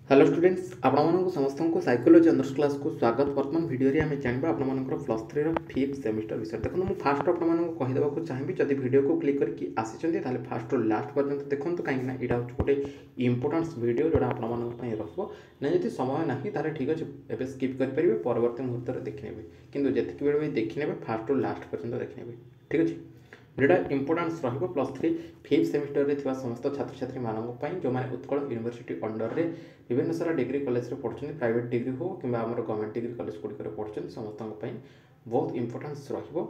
Hello students आपको समस्त को साइकोलॉजी अनर्स क्लास को स्वागत। वर्तमान वीडियो रे आमे जानबा आपनकर प्लस 3 रो 5th सेमेस्टर विषय देखो मु फास्ट आपनको कहि देबा को चाहिबी जदि वीडियो को क्लिक करके आसी चंदी ताले फास्ट रो लास्ट पर्यंत देखंतु काहे ना एटा गोटे इंपोर्टेंट वीडियो जोडा आपनकर पई रखबो ना जदि समय नाही ताले ठीक अछि एबे स्किप कर परिबे परवर्ती मुहूर्त रे देखनेबे किंतु जति बेले देखनेबे फास्ट रो लास्ट पर्यंत देखनेबे ठीक अछि वीडियो इंपोर्टेंस रहिबो प्लस 3 5th सेमेस्टर रे थिबा समस्त छात्र छात्री मानक पई जो माने उत्कल यूनिवर्सिटी अंडर रे विभिन्न सारा डिग्री कॉलेज रे पढछन प्राइवेट डिग्री हो किबा हमर गवर्नमेंट डिग्री कॉलेज गुडी करे पढछन समस्त पई बहुत इंपोर्टेंस रहिबो।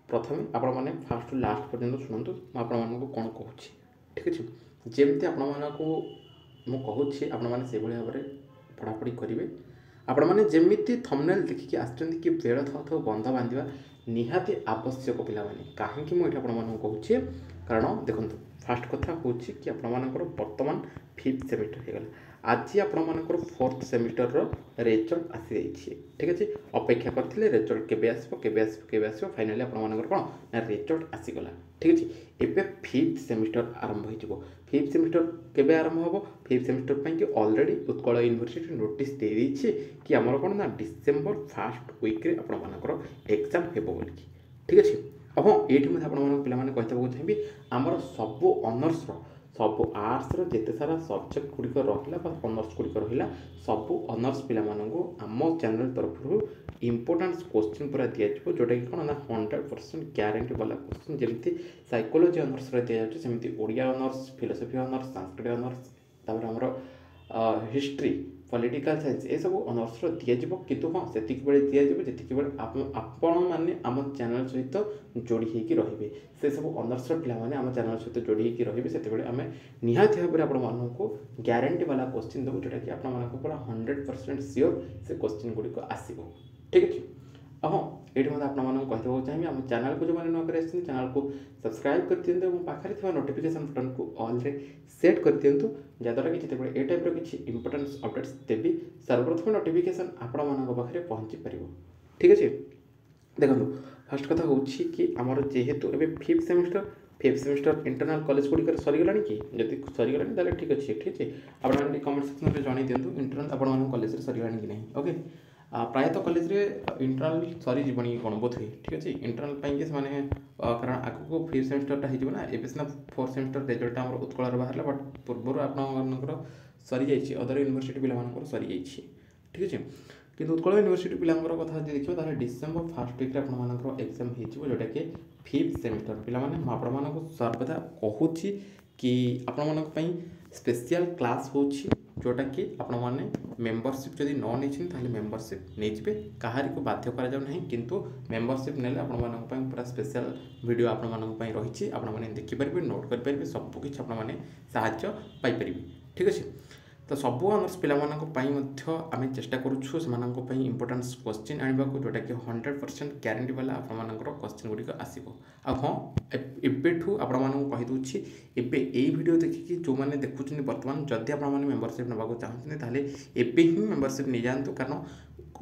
प्रथमे आपण माने फर्स्ट लास्ट पर्यंत सुनंतु म आपण मानक कोन कहूछि ठीक अछि जेमति आपण मानक मु कहूछि आपण माने से भली भाबरे पढा पढी करिवे। आपण माने जेमिति थंबनेल देखि आछन कि बेळ थाउ बंध बांधिबा निहाती आवश्यक पिला माने काहे कि मु एटा आपण मानक कहूछि कारण देखंतु फास्ट कथा होछि कि आपण मानकर वर्तमान 5th सेमेस्टर हे गला आज आपण मानकर 4th सेमेस्टर रो रिजल्ट आसी जाइछि ठीक अछि अपेक्षा करथिले रिजल्ट केबे आसीबो फाइनली आपण मानकर कोन ना रिजल्ट आसी गला ठीक अछि एबे 5th सेमेस्टर आरंभ होई जिवो 5th सेमेस्टर केबे आरंभ होबो 5th सेमेस्टर पई कि ऑलरेडी उत्कल यूनिवर्सिटी नोटिस दे दैछि कि हमर कोन ना डिसेंबर फर्स्ट वीक रे आपण मानकर एग्जाम हेबो बोली ठीक अछि अब एठी मध्ये आपण मानक पिला माने कहते चाहिबी हमर सब ऑनर्स रो सब आर्ट्स रो जेते सारा सब्जेक्ट गुडी को रहिला बा ऑनर्स गुडी को रहिला सब ऑनर्स पिला मानंगो आम चैनल तरफ रु इंपोर्टेंस क्वेश्चन पूरा दिया जबो जोटा कि कोन ना 100% गारंटी वाला क्वेश्चन जेमति साइकोलॉजी ऑनर्स रे दिया जाय सेमति ओडिया ऑनर्स फिलोसफी ऑनर्स संस्कृत ऑनर्स तापर हमरो हिस्ट्री पॉलिटिकल साइंस ए सब ऑनर्स रो दिया जबो किंतु हां सेतिक बेले दिया जबो जेतिक बेले आपण माने आम चैनल सहित जोड़ी हेकी रहिबे से सब ऑनर्स रो पिला माने आम चैनल सहित जोड़ी हेकी रहिबे सेते बेले हमें निहाती भाबरे आपण मानन को गारंटी वाला क्वेश्चन देबो जोटा कि आपण मानन को पूरा 100% श्योर से क्वेश्चन गुडी को आसीबो ठीक अछि। हाँ ये आप कहते चाहिए आम चैनल को जो मैंने न कर चैनल को सब्सक्राइब कर दिखाते और पाखे थी नोटिफिकेशन बटन को ऑल रे सेट कर दिंतु जहाँद्वारा कि जिते ए टाइप किसी इंपोर्टेंट अपडेट्स देवी सर्वप्रथम नोटिफिकेशन आपण पाखे पहुँची पार ठीक अच्छे। देखो फास्ट कथा हूँ कि आमर जेहेतु ए 5th सेमेस्टर इंटरनल कॉलेज गुड़िक सरीगला कि जब सरीगला ठीक अच्छे ठीक अच्छे आप कमेंट सेक्शन में जन दिंतु इंटरनल आप कॉलेज सरीगला कि नहीं ओके प्रायतः कॉलेज रे इंटरनल सरी जीवनी कौन बोध हुए ठीक अच्छे इंटरनल पाई से कारण आगको 5th सेमेस्टर हो एबे सीना 4th सेमेस्टर रिजल्ट आम उत्कल बाहर बट पूर्वर आपर सरी जाइए अदर यूनिवर्सिटी पिला सरी जाइए ठीक अच्छे किंतु उत्कल यूनिवर्सिटी पिलांकर कथा देखिए ताले डिसेंबर फर्स्ट वीक रे एग्जाम हो जोटा कि 5th सेमेस्टर पिला माने आपण सर्वदा कहूँ कि आपण स्पेशल क्लास होची जोटा कि आपण माने मेंबरशिप जदि न नहीं मेंबरशिप नहीं जाए कहारी को बाध्य करा जाउ नहीं किंतु मेंबरशिप नेले आपण मानक पई पूरा स्पेशल वीडियो आपण मानक पई रहिछि आपण माने देखि परबे नोट कर परबे सब किछ आपण माने सहायता पाई परबे ठीक अछि। तो सब ऑनर्स पिला मानक पई मध्य आमे चेष्टा करूछु से मानक पई इंपोर्टेंस क्वेश्चन आनिबा को जोटा कि 100% गारंटी वाला आपण मानकर क्वेश्चन गुडी को आसीबो आ हां एबेठू आपण मानक कहि दोछि एबे एई वीडियो देखि कि जो माने देखुछन वर्तमान जदि आपण माने मेंबरशिप नबा को चाहछन ताले एबे ही मेंबरशिप नि जानतु कारण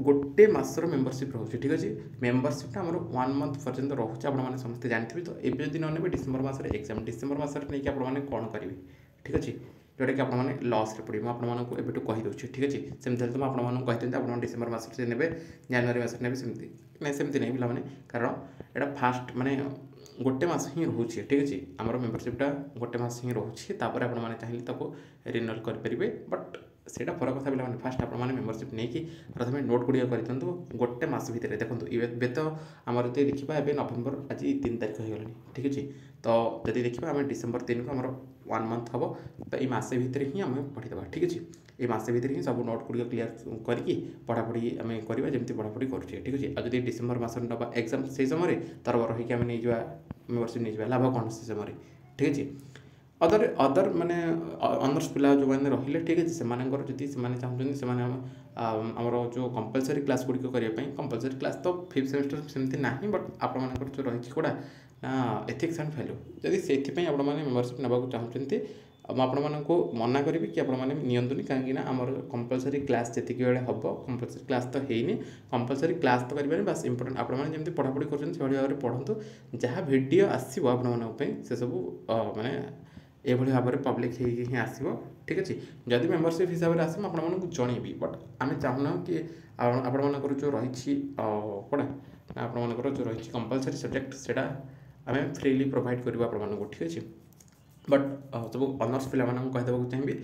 गोटे मासर मेंबरशिप रोचे ठीक अच्छे मेंबरशिप आम 1 मंथ पर्यटन रोचे आप समस्ते जानते तो ये जब ने डिसेंबर मसर एग्जाम डिसेंबर मसर नहीं आपने कौन करेंगे ठीक अच्छे जोटा कि आपने लॉस पड़े मुझे एबेटू कहीदे ठीक अच्छे सेमती तो आपको आप डिसेंबर मस से ने जानुरी मस ने सेमती नहीं पिला कारण यहाँ फास्ट माने गोटे मस ही रोचे ठीक अच्छे आम मेंबरशिपटा गोटे मस ही रोचे आपने चाहिए रिन्यूअल करेंगे बट सेटा फरक कथा पे फास्ट आप मेंबरशिप नहीं कि प्रथम नोट गुड़िया कर गोटे मस भितर देखो ये तो आम देखा ए नवेम्बर आज 3 तारीख हो गला ठीक अच्छे तो जब देखा आम डिसेंबर 3 को आम 1 मंथ हम तो ये मसे भितर ही आम पढ़ीदे ठीक अच्छे ये मसे भितर ही सब नोट गुड़िया क्लीयर करके पढ़ापढ़ी आम करवा जमी पढ़ापढ़ी करुचे ठीक अच्छे आज डिसेंबर मस ना एग्जाम से समय तरबर होकर नहीं जा मेंबरशिप नहीं जा लाभ कौन से समय ठीक अच्छे अदर माने ऑनर्स पिला जो मैंने रहिले ठीक अच्छे से चाहते से आमर जो कंपलसरी क्लास गुड़िक करने कंपलसरी क्लास तो 5th सेमेस्टर सेमती ना बट आप जो रही कौड़ा एथिक्स एंड वैल्यू जदि से आप मेंबरशिप ना चाहते आपको मना करी कि आपनी कहीं आमर कंपलसरी क्लास जी बेले हम कंपलसरी क्लास तो है कंपलसरी क्लास तो करें बास इंपोर्टेंट आपड़ी पढ़ापढ़ी कर भाव में पढ़ु जहाँ भिड आसो आप से सब माने एभली भाव में पब्लिक ही आसो ठीक अच्छे जदि मेम्बरशिप हिसाब से आस आपको जनइबी बट आम चाहूना कि आपंकर जो रही कौटा आपर जो रही कंपलसरी सब्जेक्ट से आम फ्रीली प्रोवाइड करवा आपको ठीक अच्छे बट सब ऑनर्स पिला कहीदेक चाहिए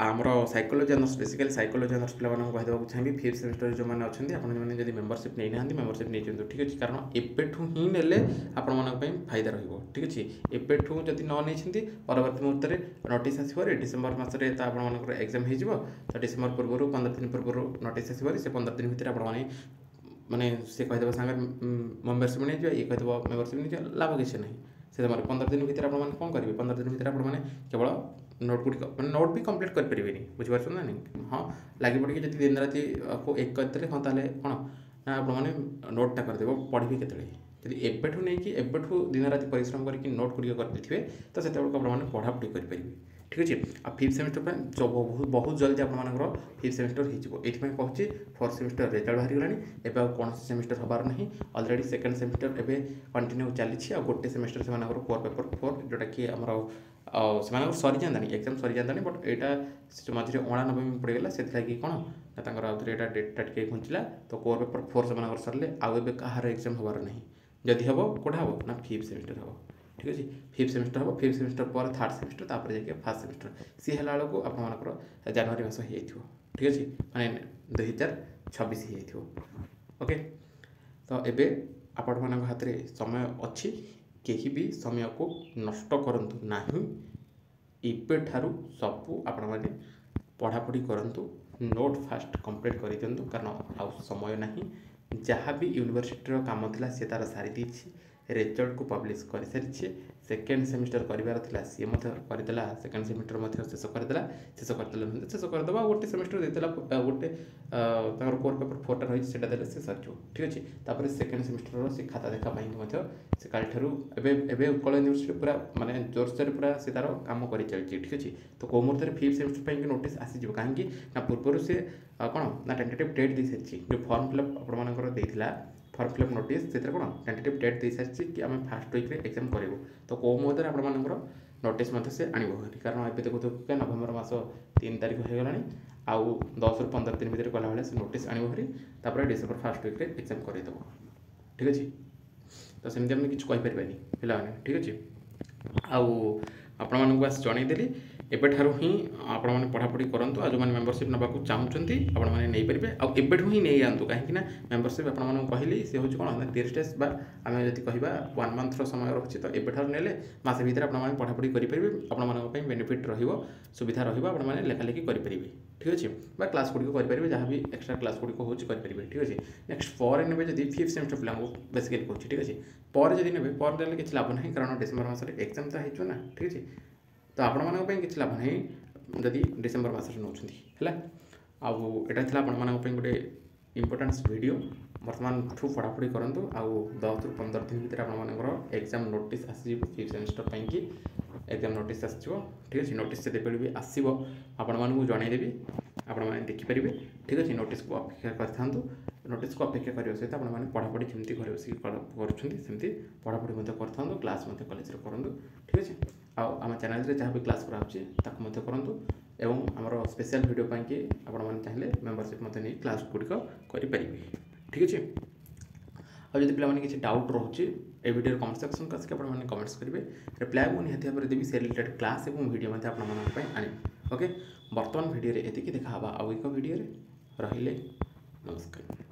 आमर psychology honours basically psychology honours पिला कहीदेक चाहिए फिफ्थ सेमेस्टर जो मैंने अच्छा आपने जब मेम्बरशिप नहीं ना मेम्बरशिप नहीं ठीक अच्छे कारण एपेठू ही ने आपंप फायदा रही ठीक अच्छे एपेठू जब न नहीं परवर्त मुहूर्त में नोटिस आसो डिसेम्बर मसरे तो आपर एग्जाम हो डिसेम्बर पूर्व 15 दिन पूर्व नोटिस आसो से 15 दिन भितर आप माने से कहीदेव सागर मेम्बरशिप नहीं जाए ये कहीदेव मेम्बरशिप नहीं जाए लाभ किसी ना से 15 दिन भितर आप कौन करेंगे 15 दिन भितर आप केवल नोट गुड़िक मैंने नोट भी कंप्लीट करेंगे बुझीपार ना नहीं हाँ लगे पड़ी जब दिन राति को एक करते हाँ ताले कौन ना आपने नोटा करदेव पढ़ी के जब एबेठू नहीं कि एबेठू दिन राति परिश्रम करके नोट गुड़िक करते तो से आपने पढ़ापढ़ी करेंगे ठीक अच्छे आ फिफ्थ सेमेस्टर जो बहुत जल्दी आपर फिफ्थ सेमेस्टर हो ये कहूँ फोर्थ सेमेस्टर रिजल्ट बाहरी गलानी एवं कौन सेमेस्टर हबार नहीं अलरेडी सेकेंड सेमेस्टर एवं कंटिन्यू चली आ गोटे सेमेस्टर से कोर पेपर 4 जोटा कि आमर से सरी जाता एक्जाम सरी जाता बट यहाँ मझे 89 पड़गला से कौन ना डेटा टे घुंचला तो कोर पेपर 4 से सरले आउ कहार एग्जाम हबार नहीं जदि हम कौटा हम ना फिफ्थ सेमेस्टर हम ठीक अच्छे फिफ्थ सेमेस्टर हम फिफ्थ सेमेस्टर पर थर्ड सेमेस्टर तापर जाके फर्स्ट सेमेस्टर सी है बेलू आपर जनवरी मास हो ठीक अच्छे माने 2026 हो ओके तो एबे आपण मान हाथ में समय अच्छी कहीं भी समय को नष्ट करंतु नहीं इबे ठारू सबू आपण माने पढ़ापढ़ी करंतु नोट फास्ट कंप्लीट कर दिंतु कारण आउ समय नहीं जहाँ भी यूनिवर्सिटी काम थिला से तार सारी दीची रिजल्ट को पब्लिश कर सारी सेकेंड सेमिस्टर करार सी करदेला सेकेंड सेमिस्टर शेष करदेला शेष करदे गोटे सेमिस्टर देदेला गोटे कोर पेपर 4टा रही है से सर ठीक अच्छे तापर सेकेंड सेमिस्टर से खाता देखा से काल एवं उत्कल यूनिवर्सिटी पूरा माने जोरसोर पूरा से तार कम कर चलती ठीक अच्छे तो कौ मुहूर्त में फिफ्थ सेमिस्टर नोटिस आसीज कहीं पूर्व से कौन ना टेंटेटिव डेट दे सारी जो फॉर्म फिलअप आप फॉर्म फिलअप नोटिस से कौन टेंटेटिव डेट दे सारी कि आम फास्ट वीक में एग्जाम करूँ तो कौ मुहूर्त में आपर नोटिस से आणव कारण ए देखो नवेम्बर मास 3 तारीख हो गला आउ 10 ରୁ 15 दिन भितर कला से नोटिस आणव हरी डिसेम्बर फर्स्ट वीक में एग्जाम करदेव ठीक अच्छे तो सेमती आम कि कहीपरि पे ठीक अच्छे आउ आस जनईदेली एबेठारू ही आपण मैंने पढ़ापढ़ी करूँ आ जो मैंने मेम्बरशिप नाक चाहूँगी आपण मैंने नहीं पारे आबेठू ही नहीं आंतु कहीं मेम्बरशिप आपको कहली सी हूँ कौन 30 डेज आम जब कह 1 मंथर समय रही तो एबेठारू ने मस भितर आप पढ़ापढ़ी करेंगे आपंप बेनिफिट रुविधा रहा लेखालेखि करेंगे ठीक अच्छे क्लास गुड़िक करेंगे जहाँ भी एक्सट्रा क्लास गुड़िक हो करेंगे ठीक अच्छे नेक्स्ट पर ने जब फिफ्थ सेमेस्टर पिला बेसिकली कहूँ ठीक अच्छे पर जब ने पर ने किसी लाभ ना कारण डिसेम्बर मसरे एग्जाम तो हो ना ठीक अच्छे तो आपण किसी लाभ ना जदि डिसेम्बर मसरे नौ आउ गोटे इम्पोर्टान्स वीडियो बर्तमान ठू पढ़ापढ़ी करूँ आउ 10 ରୁ 15 दिन भितर आपर एग्जाम नोटिस आसी फिफ्थ सेमेस्टर कि एग्जाम नोटिस आसो ठीक अच्छे नोटिस से भी आसो आपको जनईदेवी आपने देखिपारे ठीक अच्छे नोटिस को अपेक्षा करूँ नोटिस को अपेक्षा करने सहित आपने पढ़ापढ़ी जमी घर बस करमती पढ़ापढ़ी करूँ क्लास कलेज करूँ ठीक अच्छे आम चैनल जहाँ भी क्लास कराऊँगी करूँ एवं आमर स्पेशल वीडियो कि आपने चाहिए मेम्बरशिप नहीं क्लास गुड़िक करेंगे ठीक अच्छे आदि पे किसी डाउट रोचे ए वीडियो कमेंट सेक्शन को आसिक आपने कमेंट्स करेंगे रिप्लाई मुझे निहती भाव देवी से रिलेटेड क्लास और वीडियो आनी ओके बर्तमान वीडियो ये देखा आउ एक वीडियो रहिले नमस्कार।